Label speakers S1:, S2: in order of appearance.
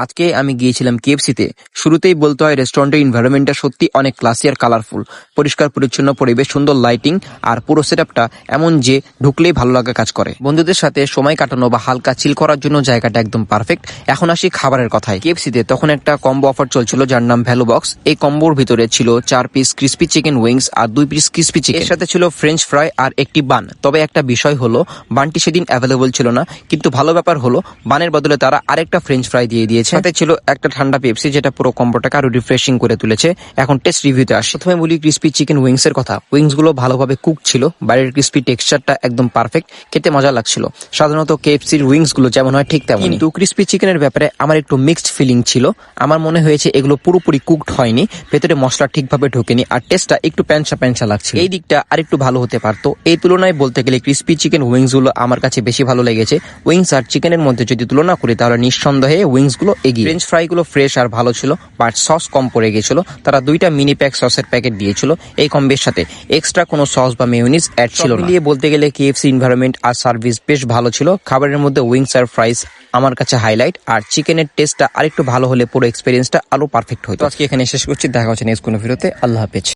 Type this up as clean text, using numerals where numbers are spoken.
S1: আজকে আমি গিয়েছিলাম কেএফসিতে। শুরুতেই বলতে হয় রেস্টুরেন্টের এনভায়রনমেন্টটা সত্যি অনেক ক্লাসি আর কালারফুল। পরিষ্কার পরিচ্ছন্ন পরিবেশ, সুন্দর লাইটিং আর পুরো সেটআপটা এমন যে ঢুকলেই ভালো লাগা কাজ করে। বন্ধুদের সাথে সময় কাটানো বা হালকা চিল করার জন্য জায়গাটা একদম পারফেক্ট। এখন আসি খাবারের কথায়। কেএফসিতে তখন একটা কম্বো অফার চলছিল যার নাম ভ্যালু বক্স। এই কম্বোর ভিতরে ছিল 4 পিস ক্রিসপি চিকেন উইংস আর 2 পিস ক্রিসপি চিকেন। এর সাথে ছিল ফ্রেঞ্চ ফ্রাই আর একটি বান। তবে একটা বিষয় হলো বানটি সেদিন অ্যাভেলেবল ছিল না, কিন্তু ভালো ব্যাপার হলো বানের বদলে তারা আরেকটা ফ্রেঞ্চ ফ্রাই দিয়ে দিয়েছে। সাথে ছিল একটা ঠান্ডা পেপসি, যেটা পুরো কম্বোটাকে আরো রিফ্রেশিং করে তুলেছে। এখন টেস্ট রিভিউতে আসি। প্রথমে বলি ক্রিসপি চিকেন উইংস এর কথা। উইংস গুলো ভালোভাবে কুক ছিল, বাইরের ক্রিসপি টেক্সচারটা একদম পারফেক্ট, খেতে মজা লাগছিল। সাধারণত কেএফসির উইংস গুলো যেমন হয় ঠিক তেমন, কিন্তু ক্রিসপি চিকেনের ব্যাপারে আমার একটু মিক্সড ফিলিং ছিল। আমার মনে হয়েছে এগুলো পুরোপুরি কুকড হয়নি, ভেতরে মশলা ঠিকভাবে ঢোকেনি আর টেস্টটা একটু প্যাঞ্চা প্যাঞ্চা লাগছে। এই দিকটা আরেকটু ভালো হতে পারতো। এই তুলনায় বলতে গেলে ক্রিসপি চিকেন উইংস গুলো আমার কাছে বেশি ভালো লেগেছে। উইংস আর চিকেনের মধ্যে যদি তুলনা করি তাহলে নিঃসন্দেহে উইংস গুলো এগিয়ে। ফ্রেঞ্চ ফ্রাই গুলো ফ্রেশ আর ভালো ছিল, বাট সস কম পড়ে গেছিল। তারা 2টা মিনি প্যাক সসের প্যাকেট দিয়েছিল। এই কম্বের সাথে এক্সট্রা কোনো সস বা মেয়োনিজ অ্যাড ছিল না। মিলিয়ে বলতে গেলে কেএফসি এনভায়রনমেন্ট আর সার্ভিস বেশ ভালো ছিল। খাবারের মধ্যে উইংস আর ফ্রাইস আমার কাছে হাইলাইট, আর চিকেনের টেস্টটা আরেকটু ভালো হলে পুরো এক্সপেরিয়েন্সটা আরো পারফেক্ট হতো। আজকে এখানে শেষ করছি, দেখা হচ্ছে নেক্সট কোনো ভিডিওতে। আল্লাহ হাফেজ।